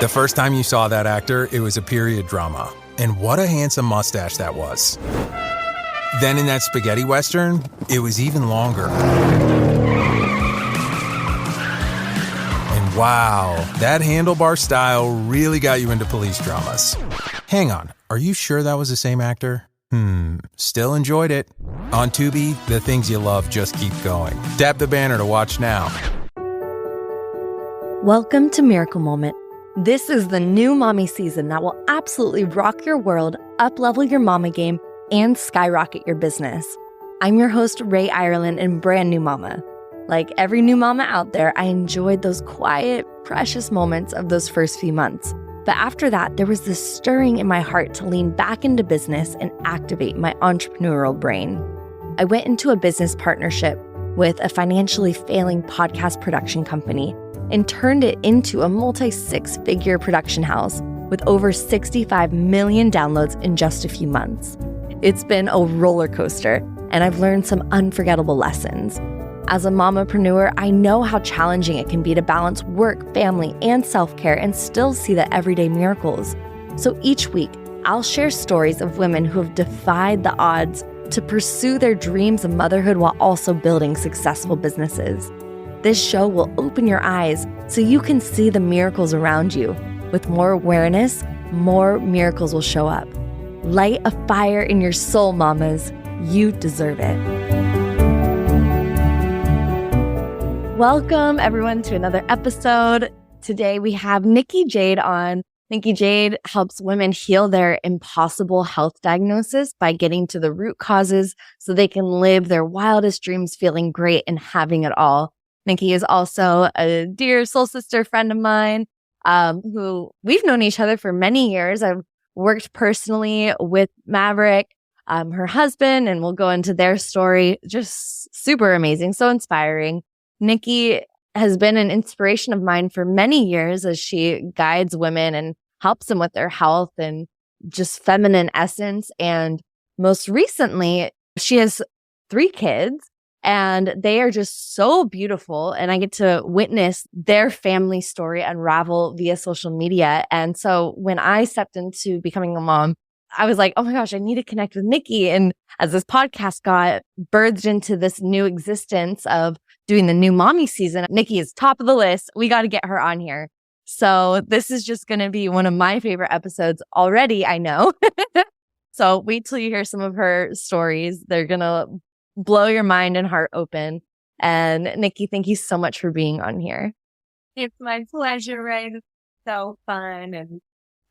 The first time you saw that actor, it was a period drama. And what a handsome mustache that was. Then in that spaghetti western, it was even longer. And wow, that handlebar style really got you into police dramas. Hang on, are you sure that was the same actor? Still enjoyed it. On Tubi, the things you love just keep going. Tap the banner to watch now. Welcome to Miracle Moment. This is the new mommy season that will absolutely rock your world, up-level your mama game, and skyrocket your business. I'm your host, Ray Ireland, and brand new mama. Like every new mama out there, I enjoyed those quiet, precious moments of those first few months. But after that, there was this stirring in my heart to lean back into business and activate my entrepreneurial brain. I went into a business partnership with a financially failing podcast production company and turned it into a multi-six-figure production house with over 65 million downloads in just a few months. It's been a roller coaster, and I've learned some unforgettable lessons. As a mamapreneur, I know how challenging it can be to balance work, family, and self-care and still see the everyday miracles. So each week, I'll share stories of women who have defied the odds to pursue their dreams of motherhood while also building successful businesses. This show will open your eyes so you can see the miracles around you. With more awareness, more miracles will show up. Light a fire in your soul, mamas. You deserve it. Welcome, everyone, to another episode. Today, we have Nikki Jade on. Nikki Jade helps women heal their impossible health diagnosis by getting to the root causes so they can live their wildest dreams feeling great and having it all. Nikki is also a dear soul sister friend of mine who we've known each other for many years. I've worked personally with Maverick, her husband, and we'll go into their story. Just super amazing, so inspiring. Nikki has been an inspiration of mine for many years as she guides women and helps them with their health and just feminine essence. And most recently, she has 3 kids and they are just so beautiful. And I get to witness their family story unravel via social media. And so when I stepped into becoming a mom, I was like, oh my gosh, I need to connect with Nikki. And as this podcast got birthed into this new existence of doing the new mommy season, Nikki is top of the list. We got to get her on here. So this is just going to be one of my favorite episodes already, I know. So wait till you hear some of her stories. They're going to blow your mind and heart open. And Nikki, thank you so much for being on here. It's my pleasure, right? It's so fun. And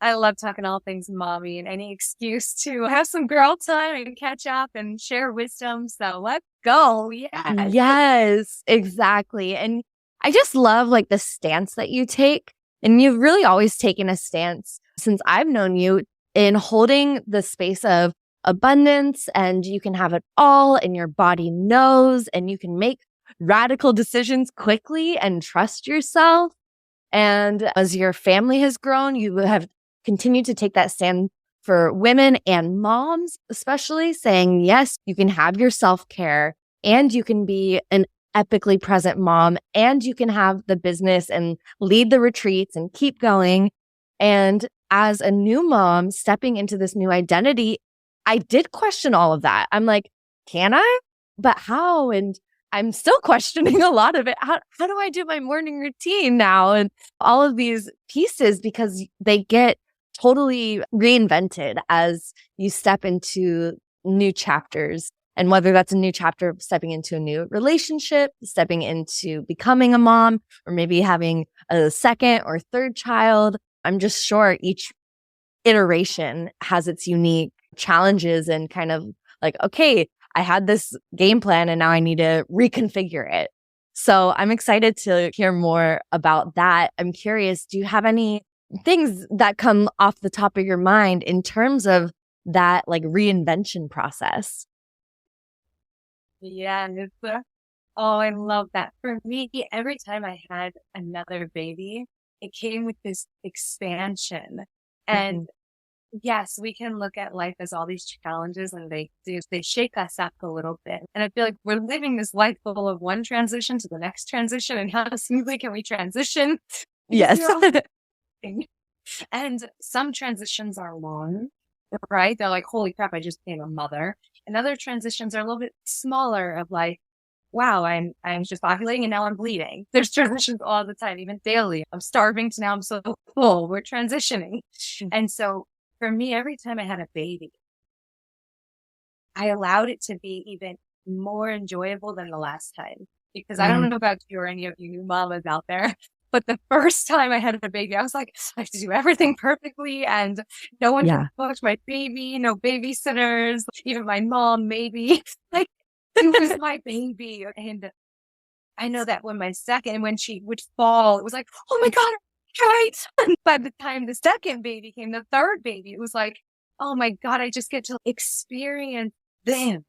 I love talking all things mommy and any excuse to have some girl time and catch up and share wisdom. So let's go. Yeah. Yes, exactly. And I just love like the stance that you take. And you've really always taken a stance since I've known you in holding the space of abundance, and you can have it all and your body knows, and you can make radical decisions quickly and trust yourself. And as your family has grown, you have continued to take that stand for women and moms, especially saying, yes, you can have your self-care and you can be an epically present mom and you can have the business and lead the retreats and keep going. And as a new mom stepping into this new identity, I did question all of that. I'm like, can I? But how? And I'm still questioning a lot of it. How do I do my morning routine now? And all of these pieces, because they get totally reinvented as you step into new chapters. And whether that's a new chapter of stepping into a new relationship, stepping into becoming a mom, or maybe having a second or third child, I'm just sure each iteration has its unique challenges and kind of like, okay, I had this game plan and now I need to reconfigure it. So I'm excited to hear more about that. I'm curious, do you have any things that come off the top of your mind in terms of that like reinvention process? Yeah. Oh, I love that. For me, every time I had another baby, it came with this expansion. And yes, we can look at life as all these challenges and they shake us up a little bit. And I feel like we're living this life full of one transition to the next transition. And how smoothly can we transition? Yes. And some transitions are long, right? They're like, holy crap, I just became a mother. And other transitions are a little bit smaller of like, wow, I'm just ovulating and now I'm bleeding. There's transitions all the time, even daily. I'm starving to now I'm so full. We're transitioning. And so for me, every time I had a baby, I allowed it to be even more enjoyable than the last time. Because I don't know about you or any of you new mamas out there, but the first time I had a baby, I was like, I have to do everything perfectly and no one can touch my baby, no babysitters, even my mom, maybe. Like, it was my baby. And I know that when she would fall, it was like, oh my God, right. And by the time the second baby came, the third baby, it was like, oh my God, I just get to experience them,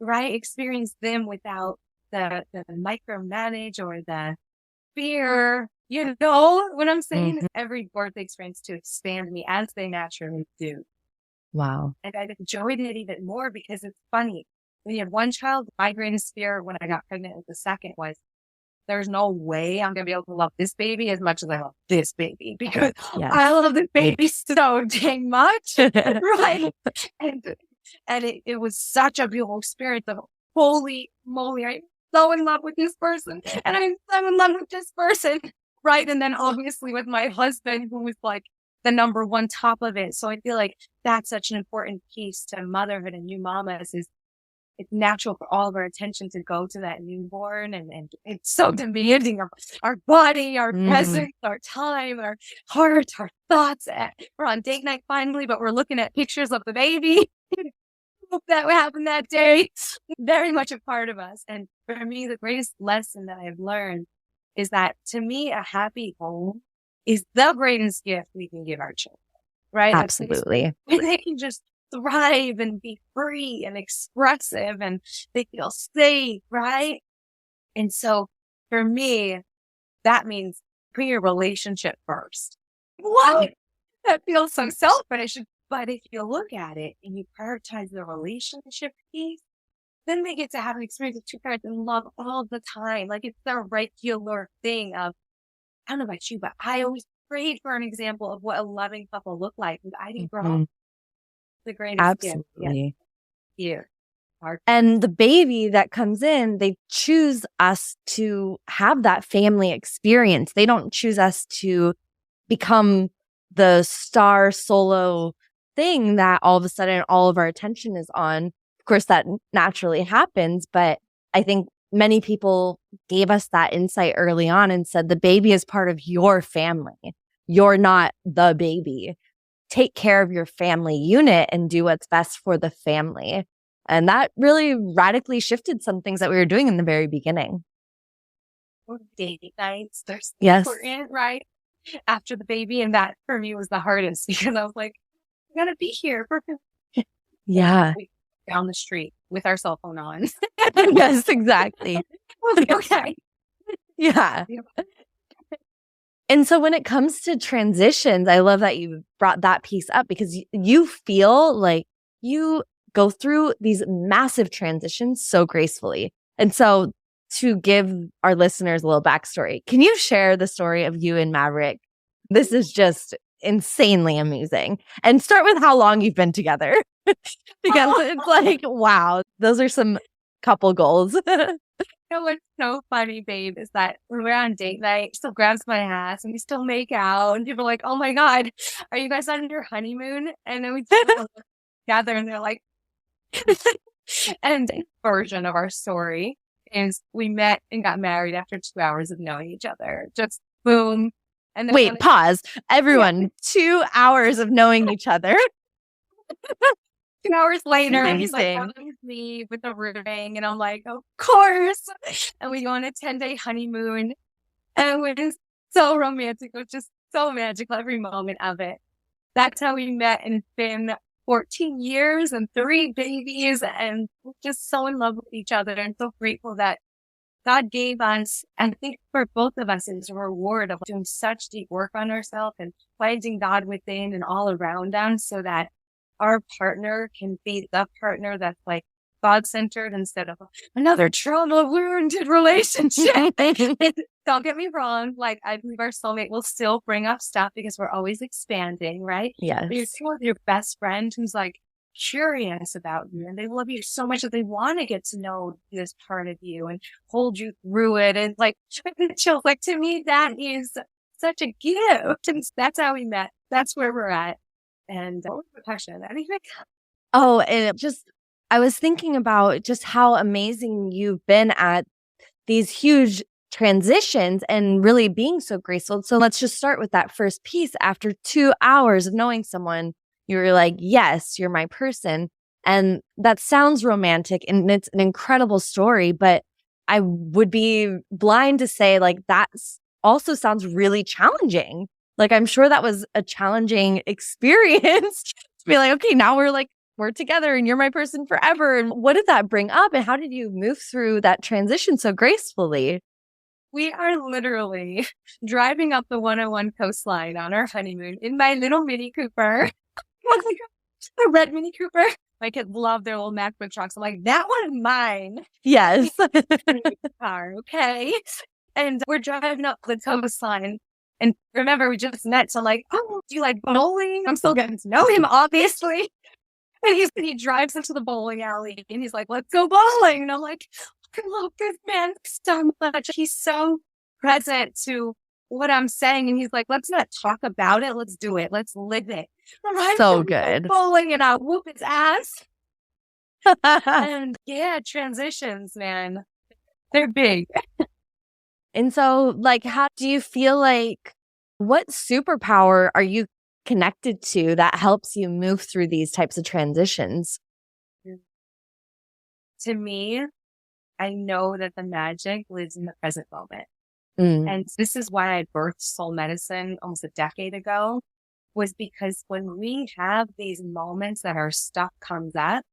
right? Experience them without the micromanage or the fear. You know what I'm saying? Every birth experience to expand me as they naturally do. Wow. And I've enjoyed it even more because it's funny. When you have one child, my greatest fear when I got pregnant with the second was there's no way I'm going to be able to love this baby as much as I love this baby because I love this baby so dang much. Right. And it was such a beautiful experience of holy moly, I'm so in love with this person and I'm so in love with this person. Right. And then obviously with my husband, who was like the number one top of it. So I feel like that's such an important piece to motherhood and new mamas is it's natural for all of our attention to go to that newborn and it's so demanding of our body, our presence, our time, our heart, our thoughts. We're on date night finally, but we're looking at pictures of the baby. Hope that would happen that day. Very much a part of us. And for me, the greatest lesson that I've learned is that to me, a happy home is the greatest gift we can give our children, right? Absolutely. They can just thrive and be free and expressive and they feel safe, right? And so for me, that means put your relationship first. What? That feels so selfish. But if you look at it and you prioritize the relationship piece, then they get to have an experience with two parents and love all the time. Like it's the regular thing of, I don't know about you, but I always prayed for an example of what a loving couple looked like. And I didn't grow up the greatest Absolutely. gift. And the baby that comes in, they choose us to have that family experience. They don't choose us to become the star solo thing that all of a sudden all of our attention is on. Of course, that naturally happens, but I think many people gave us that insight early on and said the baby is part of your family. You're not the baby. Take care of your family unit and do what's best for the family. And that really radically shifted some things that we were doing in the very beginning. Date nights, they're so Yes. important, right? After the baby. And that for me was the hardest because I was like, I gotta be here. Yeah. Down the street with our cell phone on. Yes, exactly. Okay. Yeah. And so when it comes to transitions, I love that you brought that piece up because you feel like you go through these massive transitions so gracefully. And so to give our listeners a little backstory, can you share the story of you and Maverick? This is just insanely amusing. And start with how long you've been together because it's like, wow, those are some couple goals. You know what's so funny, babe, is that when we're on date night, she still grabs my ass and we still make out. And people are like, oh my God, are you guys on your honeymoon? And then we gather and they're like, and version of our story is we met and got married after 2 hours of knowing each other. Just boom. And then wait, pause. Everyone, 2 hours of knowing each other. 2 hours later, he's like, with me with the ring. And I'm like, of course. And we go on a 10-day honeymoon. And it was so romantic. It was just so magical, every moment of it. That's how we met. And it's been 14 years and 3 babies. And we're just so in love with each other. And so grateful that God gave us, I think for both of us, is a reward of doing such deep work on ourselves and finding God within and all around us so that our partner can be the partner that's like God-centered instead of another trauma-wounded relationship. Don't get me wrong. Like, I believe our soulmate will still bring up stuff because we're always expanding, right? Yes. But you're still with your best friend who's like curious about you and they love you so much that they want to get to know this part of you and hold you through it. And like, chills. Like, to me, that is such a gift. And that's how we met. That's where we're at. And what was the question? Anything? Oh, and I was thinking about just how amazing you've been at these huge transitions and really being so graceful. So let's just start with that first piece. After 2 hours of knowing someone, you were like, yes, you're my person. And that sounds romantic and it's an incredible story, but I would be blind to say like that also sounds really challenging. Like, I'm sure that was a challenging experience to be like, okay, now we're together and you're my person forever. And what did that bring up? And how did you move through that transition so gracefully? We are literally driving up the 101 coastline on our honeymoon in my little Mini Cooper. Oh my God, a red Mini Cooper. My kids love their little MacBook trucks. I'm like, that one is mine. Yes. Car, okay. And we're driving up the coastline. And remember, we just met. So I'm like, oh, do you like bowling? I'm still getting to know him, obviously. And he drives into the bowling alley and he's like, let's go bowling. And I'm like, I love this man so much. He's so present to what I'm saying. And he's like, let's not talk about it. Let's do it. Let's live it. So good. Bowling and I'll whoop his ass. And yeah, transitions, man. They're big. And so, like, how do you feel like, what superpower are you connected to that helps you move through these types of transitions? To me, I know that the magic lives in the present moment. And this is why I birthed soul medicine almost a decade ago, was because when we have these moments that our stuff comes up,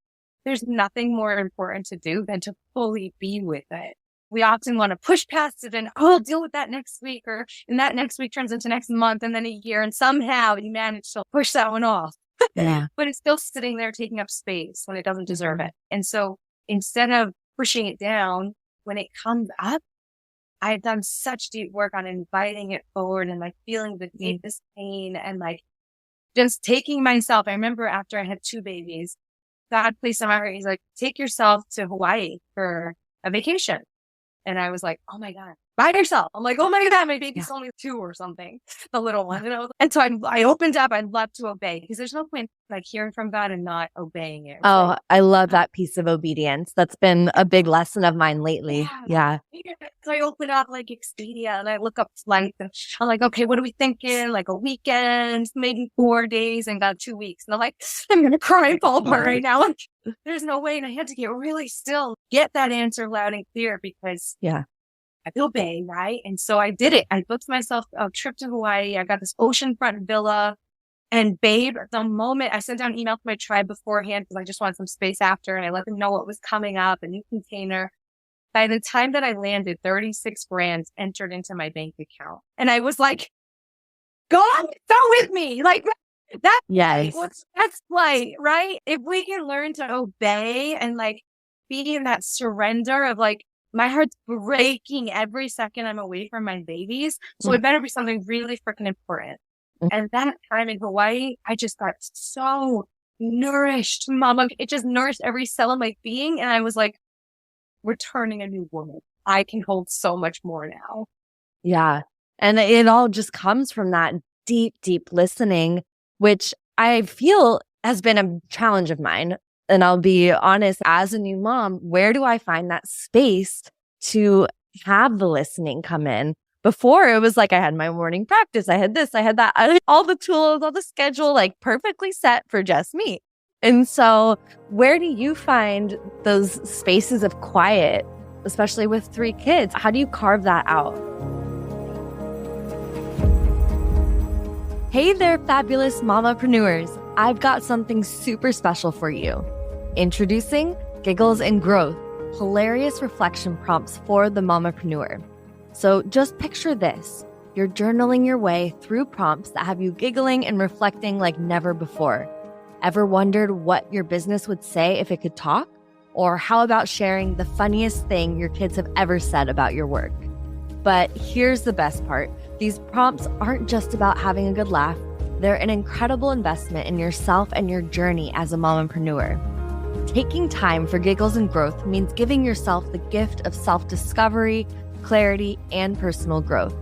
there's nothing more important to do than to fully be with it. We often want to push past it and, I'll deal with that next week, and that next week turns into next month and then a year. And somehow you manage to push that one off. Yeah. But it's still sitting there taking up space when it doesn't deserve it. And so instead of pushing it down, when it comes up, I've done such deep work on inviting it forward and like feeling the deepest pain and like just taking myself. I remember after I had 2 babies, God placed in my heart, he's like, take yourself to Hawaii for a vacation. And I was like, oh my God, by yourself. I'm like, oh my God, my baby's only 2 or something, the little one. And so I opened up, I'd love to obey because there's no point like hearing from God and not obeying it. Right? Oh, I love that piece of obedience. That's been a big lesson of mine lately. Yeah. So I open up like Expedia and I look up flights and I'm like, okay, what are we thinking? Like a weekend, maybe 4 days and got 2 weeks. And I'm like, I'm going to cry and fall apart right now. There's no way. And I had to get really still, get that answer loud and clear because I feel bad, right? And so I did it. I booked myself a trip to Hawaii. I got this oceanfront villa. And babe, the moment I sent out an email to my tribe beforehand because I just wanted some space after and I let them know what was coming up, a new container. By the time that I landed, 36 grand entered into my bank account. And I was like, God, go with me. Like that. Yes. That's like, right? If we can learn to obey and like be in that surrender of like, my heart's breaking every second I'm away from my babies. So it better be something really freaking important. And that time in Hawaii, I just got so nourished, Mama. It just nourished every cell of my being. And I was like, we're turning a new woman. I can hold so much more now. Yeah. And it all just comes from that deep, deep listening, which I feel has been a challenge of mine. And I'll be honest, as a new mom, where do I find that space to have the listening come in? Before it was like I had my morning practice. I had this, I had that, all the tools, all the schedule, like perfectly set for just me. And so where do you find those spaces of quiet, especially with 3 kids? How do you carve that out? Hey there, fabulous mamapreneurs. I've got something super special for you. Introducing Giggles and Growth, hilarious reflection prompts for the mamapreneur. So just picture this. You're journaling your way through prompts that have you giggling and reflecting like never before. Ever wondered what your business would say if it could talk? Or how about sharing the funniest thing your kids have ever said about your work? But here's the best part. These prompts aren't just about having a good laugh. They're an incredible investment in yourself and your journey as a mompreneur. Taking time for giggles and growth means giving yourself the gift of self-discovery, clarity, and personal growth.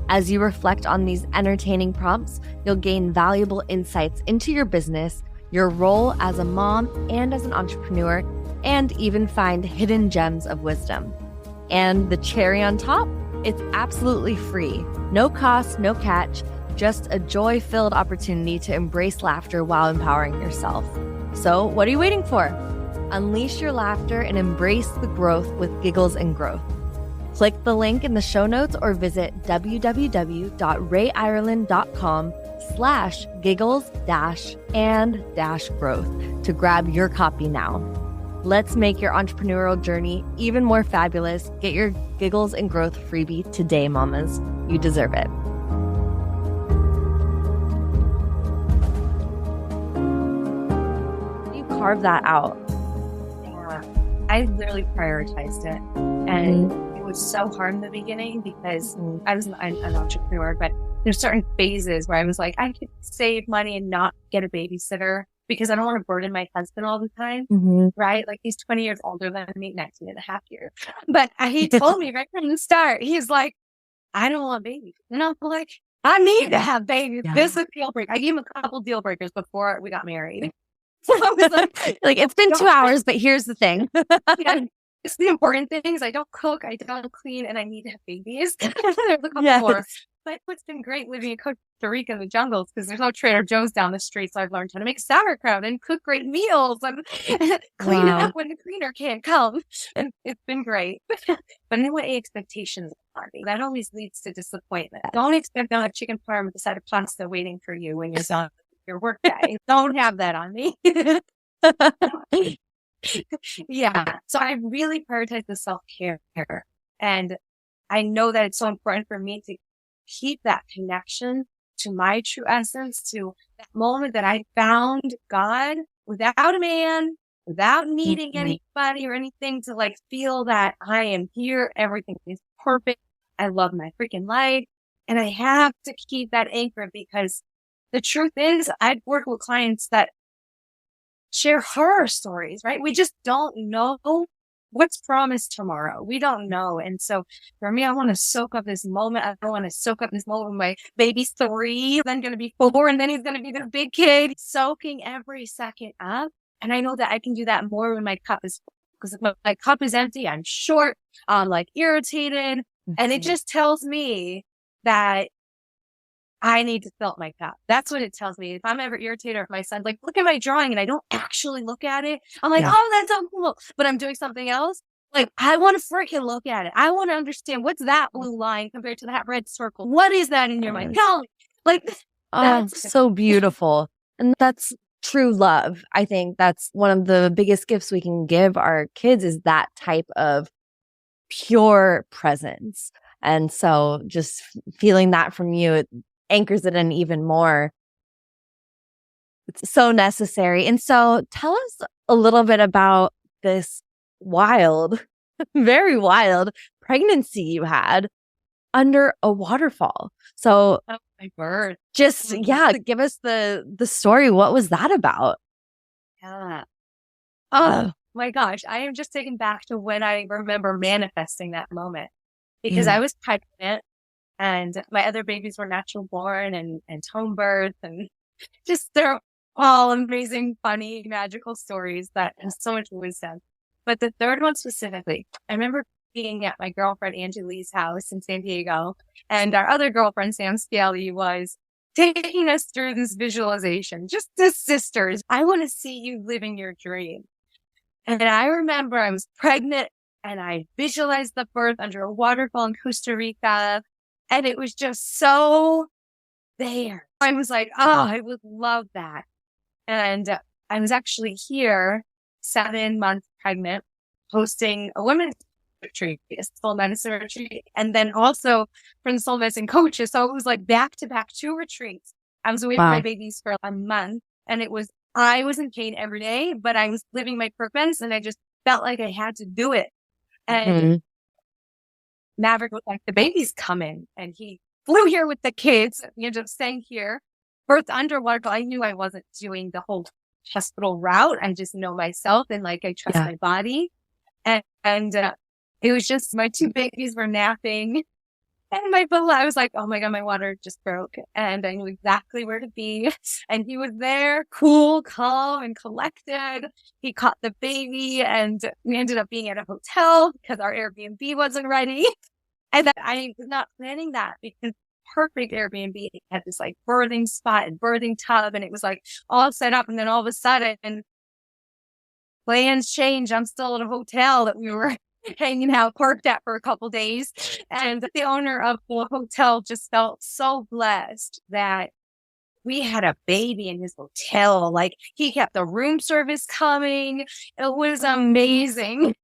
As you reflect on these entertaining prompts, you'll gain valuable insights into your business, your role as a mom and as an entrepreneur, and even find hidden gems of wisdom. And the cherry on top? It's absolutely free. No cost, no catch, just a joy-filled opportunity to embrace laughter while empowering yourself. So what are you waiting for? Unleash your laughter and embrace the growth with Giggles and Growth. Click the link in the show notes or visit www.rayireland.com/giggles-and-growth to grab your copy now. Let's make your entrepreneurial journey even more fabulous. Get your Giggles and Growth freebie today, mamas. You deserve it. You carve that out. Yeah, I literally prioritized it. And it was so hard in the beginning because I was an entrepreneur, but there's certain phases where I was like, I could save money and not get a babysitter because I don't want to burden my husband all the time, right? Like he's 20 years older than me, 19 and a half years. But he told me right from the start, he's like, I don't want babies. And I'm like, I need to have babies. Yeah. This is a deal breaker. I gave him a couple deal breakers before we got married. So I was like, it's been 2 hours, but here's the thing. Yeah, it's the important things. I don't cook, I don't clean, and I need to have babies. There's a couple more. But what's been great living in Costa Rica in the jungles, because there's no Trader Joe's down the street, so I've learned how to make sauerkraut and cook great meals and clean it up when the cleaner can't come. And it's been great. But in what expectations are me? That always leads to disappointment. Don't expect to have chicken parm with a side of pasta waiting for you when you're done your work day. Don't have that on me. Yeah. So I really prioritize the self-care. And I know that it's so important for me to keep that connection to my true essence, to that moment that I found God without a man, without needing anybody or anything, to like feel that I am here. Everything is perfect. I love my freaking life. And I have to keep that anchor because the truth is I've worked with clients that share horror stories, right? We just don't know what's promised tomorrow. We don't know. And so for me, I want to soak up this moment. I want to soak up this moment when my baby's 3, then going to be 4, and then he's going to be this big kid, soaking every second up. And I know that I can do that more when my cup is full. Because if my cup is empty, I'm short, I'm like irritated. And it just tells me that I need to fill up my cup. That's what it tells me. If I'm ever irritated, or if my son's like, look at my drawing, and I don't actually look at it, I'm like, oh, that's so cool. But I'm doing something else. Like, I want to freaking look at it. I want to understand what's that blue line compared to that red circle. What is that in your mind? Tell me. Like, that's so beautiful. And that's true love. I think that's one of the biggest gifts we can give our kids is that type of pure presence. And so just feeling that from you, it anchors it in even more. It's so necessary. And so tell us a little bit about this wild, very wild pregnancy you had under a waterfall. So my word. Just, give us the story. What was that about? Yeah. Oh my gosh. I am just taken back to when I remember manifesting that moment because I was pregnant. And my other babies were natural born and home birth, and just they're all amazing, funny, magical stories that have so much wisdom. But the third one specifically, I remember being at my girlfriend Angie Lee's house in San Diego, and our other girlfriend Sam Scaley was taking us through this visualization, just as sisters. I want to see you living your dream. And I remember I was pregnant and I visualized the birth under a waterfall in Costa Rica. And it was just so there. I was like, oh, I would love that. And I was actually here, 7 months pregnant, hosting a women's retreat, a soul medicine retreat, and then also from the soul medicine coaches. So it was like back to back 2 retreats. I was away from my babies for a month, and I was in pain every day, but I was living my purpose, and I just felt like I had to do it. And Maverick was like, the baby's coming. And he flew here with the kids. We ended up staying here, birthed underwater. But I knew I wasn't doing the whole hospital route. I just know myself and like I trust my body. And it was just my two babies were napping. And I was like, oh my God, my water just broke. And I knew exactly where to be. And he was there, cool, calm, and collected. He caught the baby and we ended up being at a hotel because our Airbnb wasn't ready. And I was not planning that because perfect Airbnb. It had this like birthing spot and birthing tub. And it was like all set up. And then all of a sudden, plans change. I'm still at a hotel that we were hanging out, parked at for a couple days. And the owner of the hotel just felt so blessed that we had a baby in his hotel. Like he kept the room service coming. It was amazing.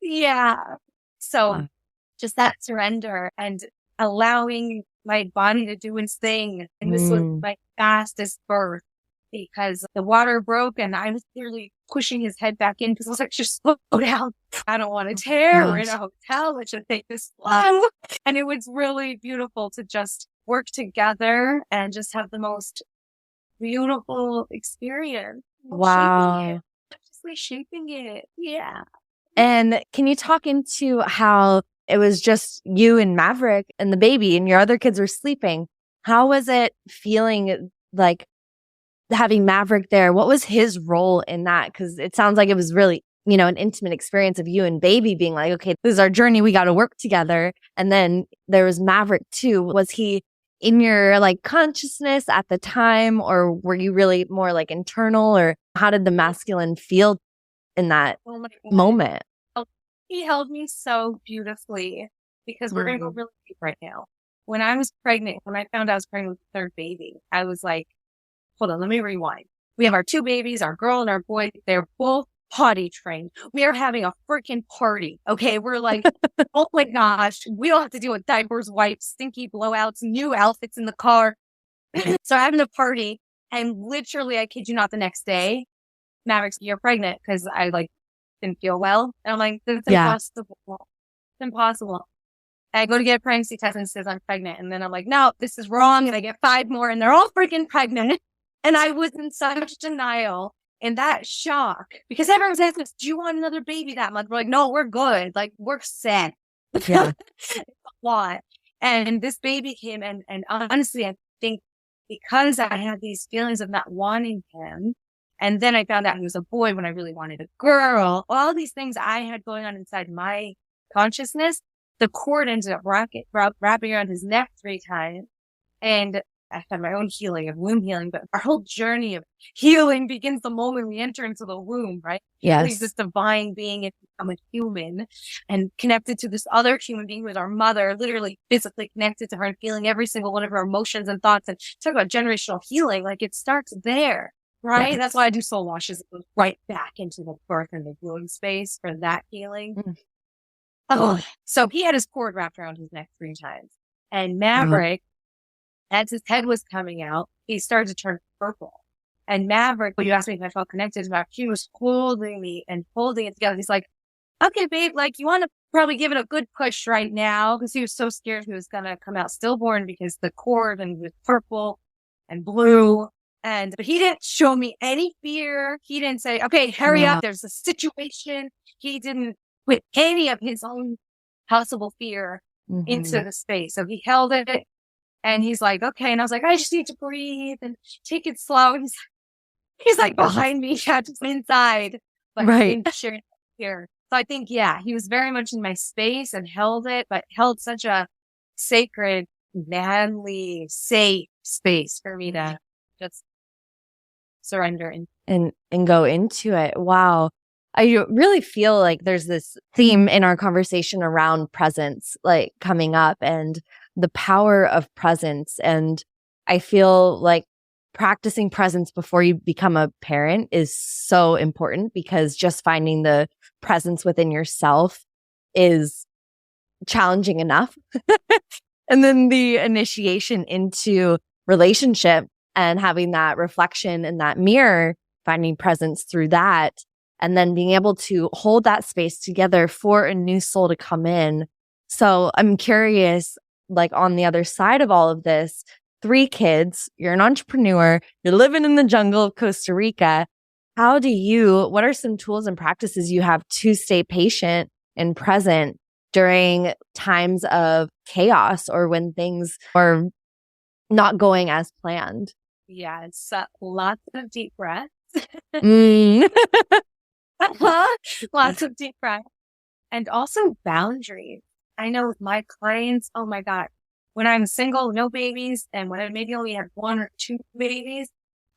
Yeah. So just that surrender and allowing my body to do its thing. And this was my fastest birth because the water broke and I was literally pushing his head back in because I was like, just slow down. I don't want to tear. We're in a hotel. Let's just take this slow. And it was really beautiful to just work together and just have the most beautiful experience. Wow. Just like shaping it. Yeah. And can you talk into how it was just you and Maverick and the baby and your other kids were sleeping? How was it feeling like having Maverick there? What was his role in that? Because it sounds like it was really, an intimate experience of you and baby being like, okay, this is our journey. We got to work together. And then there was Maverick too. Was he in your like consciousness at the time, or were you really more like internal, or how did the masculine feel in that moment? He held me so beautifully because we're going to go really deep right now. When I was pregnant, when I found I was pregnant with the third baby, I was like, hold on, let me rewind. We have our two babies, our girl and our boy. They're both potty trained. We are having a freaking party. Okay. We're like, oh my gosh, we don't have to deal with diapers, wipes, stinky blowouts, new outfits in the car. So I'm having a party and literally, I kid you not, the next day, Maverick's, you're pregnant because I like didn't feel well. And I'm like, this is impossible. It's impossible. I go to get a pregnancy test and it says I'm pregnant. And then I'm like, no, this is wrong. And I get 5 more and they're all freaking pregnant. And I was in such denial and that shock because everyone says, do you want another baby that month? We're like, no, we're good. Like we're set. Yeah. It's a lot. And this baby came and honestly, I think because I had these feelings of not wanting him, and then I found out he was a boy when I really wanted a girl, all these things I had going on inside my consciousness, the cord ended up wrapping around his neck 3 times. And I had my own healing of womb healing, but our whole journey of healing begins the moment we enter into the womb, right? Yes. He's this divine being and become a human and connected to this other human being who is our mother, literally physically connected to her and feeling every single one of her emotions and thoughts. And talk about generational healing. Like it starts there, right? Yes. That's why I do soul washes. It goes right back into the birth and the womb space for that healing. Oh, so he had his cord wrapped around his neck 3 times. And Maverick, as his head was coming out, he started to turn purple. And Maverick, when you asked me if I felt connected to Maverick, he was holding me and holding it together. He's like, okay, babe, like you want to probably give it a good push right now. Because he was so scared he was going to come out stillborn because the cord and was purple and blue. But he didn't show me any fear. He didn't say, okay, hurry up. There's a situation. He didn't put any of his own possible fear into the space. So he held it and he's like, okay. And I was like, I just need to breathe and take it slow. And he's like behind me, just inside, but he didn't share here. So I think, he was very much in my space and held it, but held such a sacred, manly, safe space for me to just surrender and go into it. Wow. I really feel like there's this theme in our conversation around presence, like coming up and the power of presence. And I feel like practicing presence before you become a parent is so important because just finding the presence within yourself is challenging enough. And then the initiation into relationship and having that reflection in that mirror, finding presence through that and then being able to hold that space together for a new soul to come in. So I'm curious, like on the other side of all of this, 3 kids, you're an entrepreneur, you're living in the jungle of Costa Rica. What are some tools and practices you have to stay patient and present during times of chaos or when things are not going as planned? Yeah, it's lots of deep breaths. Mm. Lots of deep breaths. And also boundaries. I know with my clients, oh my God, when I'm single, no babies, and when I maybe only had 1 or 2 babies,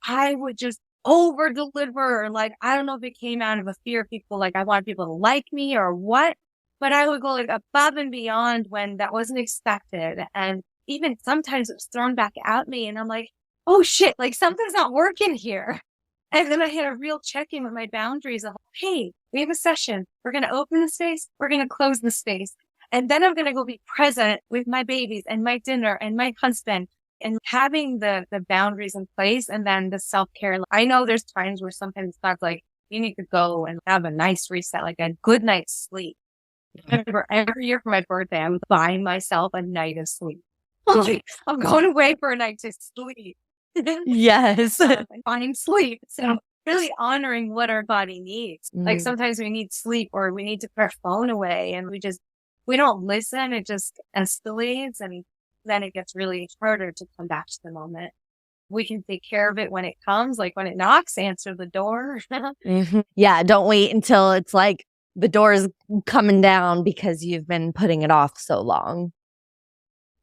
I would just over deliver. Like, I don't know if it came out of a fear of people, like I want people to like me or what, but I would go like above and beyond when that wasn't expected. And even sometimes it was thrown back at me and I'm like, oh shit, like something's not working here. And then I had a real check-in with my boundaries of, hey, we have a session. We're going to open the space. We're going to close the space. And then I'm going to go be present with my babies and my dinner and my husband, and having the boundaries in place and then the self-care. I know there's times where sometimes it's not like you need to go and have a nice reset, like a good night's sleep. I remember every year for my birthday, I'm buying myself a night of sleep. Like, I'm going away for a night to sleep. Yes. Find sleep. So really honoring what our body needs. Like sometimes we need sleep or we need to put our phone away and we don't listen. It just escalates and then it gets really harder to come back to the moment. We can take care of it when it comes, like when it knocks, answer the door. Yeah. Don't wait until it's like the door is coming down because you've been putting it off so long.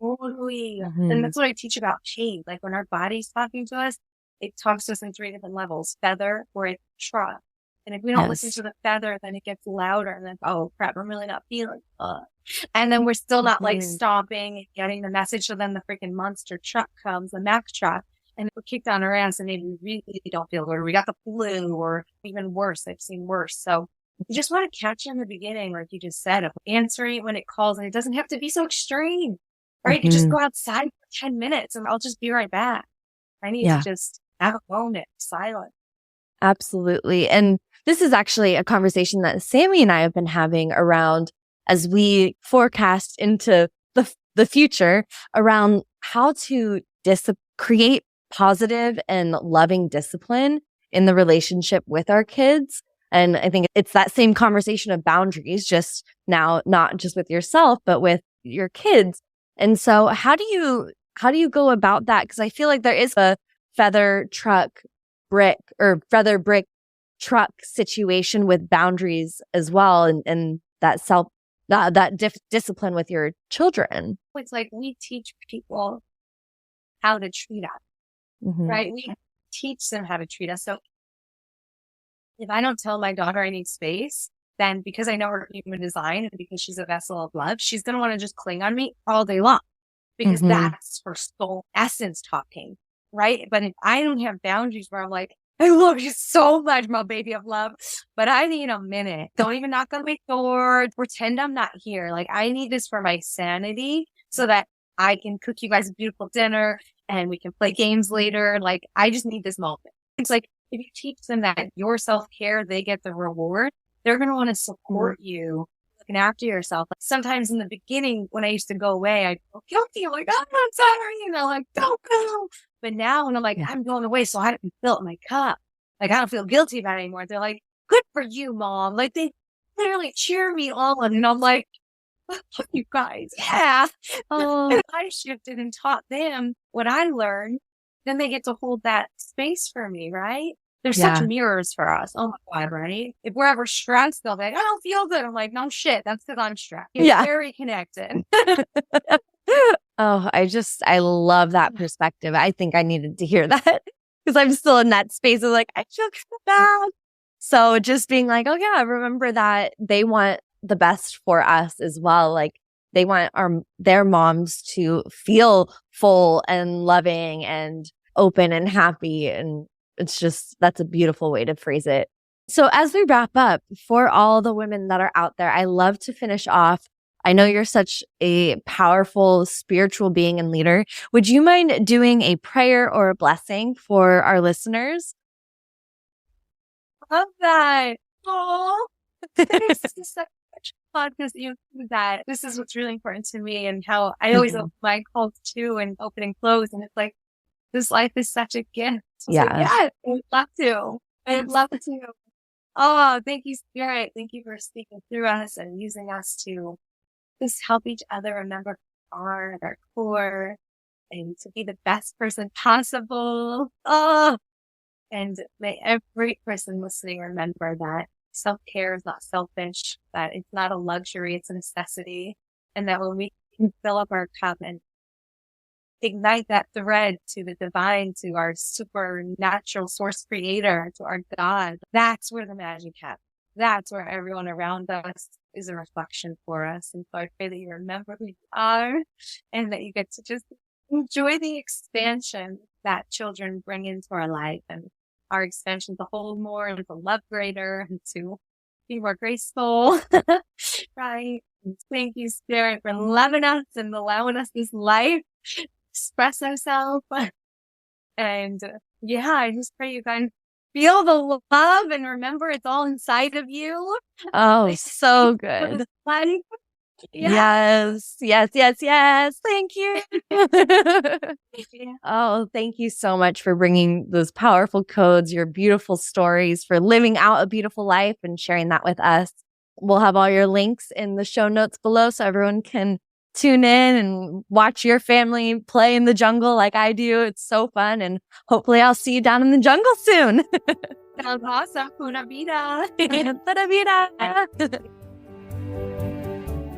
Totally. And that's what I teach about change. Like when our body's talking to us, it talks to us in 3 different levels: feather, or it's trust. And if we don't listen to the feather, then it gets louder and then, oh crap, I'm really not feeling and then we're still not like stopping and getting the message. So then the freaking monster truck comes, the Mack truck, and we're kicked on our ass and maybe we really don't feel good. Or we got the flu, or even worse. I've seen worse. So you just want to catch it in the beginning, like you just said, of answering when it calls, and it doesn't have to be so extreme. Right? You just go outside for 10 minutes and I'll just be right back. I need to just have a moment, silent. Absolutely. And this is actually a conversation that Sammy and I have been having around as we forecast into the future around how to create positive and loving discipline in the relationship with our kids. And I think it's that same conversation of boundaries, just now, not just with yourself, but with your kids. And so how do you go about that? Because I feel like there is a feather brick truck situation with boundaries as well, and that discipline with your children. It's like we teach people how to treat us, right? We teach them how to treat us. So if I don't tell my daughter I need space, then because I know her human design and because she's a vessel of love, she's going to want to just cling on me all day long because that's her soul essence talking, right? But if I don't have boundaries where I'm like, I love you so much, my baby of love, but I need a minute. Don't even knock on my door. Pretend I'm not here. Like, I need this for my sanity so that I can cook you guys a beautiful dinner and we can play games later. Like, I just need this moment. It's like, if you teach them that your self-care, they get the reward, they're going to want to support you looking after yourself. Like, sometimes in the beginning, when I used to go away, I'd feel guilty. I'm like, oh, I'm sorry. And they're like, don't go. But now when I'm like, I'm going away, so I haven't filled my cup. Like, I don't feel guilty about it anymore. They're like, good for you, Mom. Like, they literally cheer me on. And I'm like, oh, you guys. Yeah. And I shifted and taught them what I learned. Then they get to hold that space for me, right? They're such mirrors for us. Oh my God, right? If we're ever stressed, they'll be like, I don't feel good. I'm like, no shit. That's because I'm stressed. It's very connected. Oh, I love that perspective. I think I needed to hear that because I'm still in that space of like, I feel bad. So just being like, oh yeah, remember that they want the best for us as well. Like they want their moms to feel full and loving and open and happy. And it's just, that's a beautiful way to phrase it. So as we wrap up, for all the women that are out there, I love to finish off. I know you're such a powerful spiritual being and leader. Would you mind doing a prayer or a blessing for our listeners? Love that. Oh, this is such fun because you do that. This is what's really important to me, and how I always open my calls too, and open and close. And it's like, this life is such a gift. So Yeah. like, yeah, I'd love to. I'd love to. Oh, thank you, Spirit. Thank you for speaking through us and using us to just help each other remember who we are at our core and to be the best person possible. Oh, and may every person listening remember that self-care is not selfish, that it's not a luxury, it's a necessity. And that when we can fill up our cup and ignite that thread to the divine, to our supernatural source creator, to our God, that's where the magic happens. That's where everyone around us is a reflection for us. And so I pray that you remember who you are and that you get to just enjoy the expansion that children bring into our life, and our expansion to hold more and to love greater and to be more graceful. Right. And thank you, Spirit, for loving us and allowing us this life, express ourselves. And yeah, I just pray you guys feel the love and remember it's all inside of you. Oh, so good. Like, yeah. Yes. Thank you. Oh, thank you so much for bringing those powerful codes, your beautiful stories, for living out a beautiful life and sharing that with us. We'll have all your links in the show notes below so everyone can tune in and watch your family play in the jungle like I do. It's so fun. And hopefully I'll see you down in the jungle soon. Sounds awesome. Pura vida. Pura vida.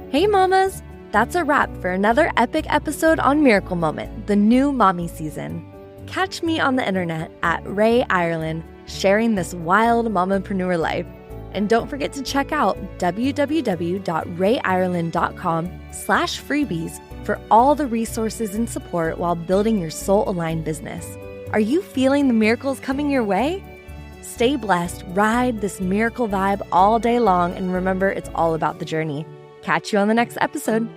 Hey, mamas. That's a wrap for another epic episode on Miracle Moment, the new mommy season. Catch me on the internet at Ray Ireland, sharing this wild mompreneur life. And don't forget to check out www.rayireland.com/freebies for all the resources and support while building your soul-aligned business. Are you feeling the miracles coming your way? Stay blessed, ride this miracle vibe all day long, and remember, it's all about the journey. Catch you on the next episode.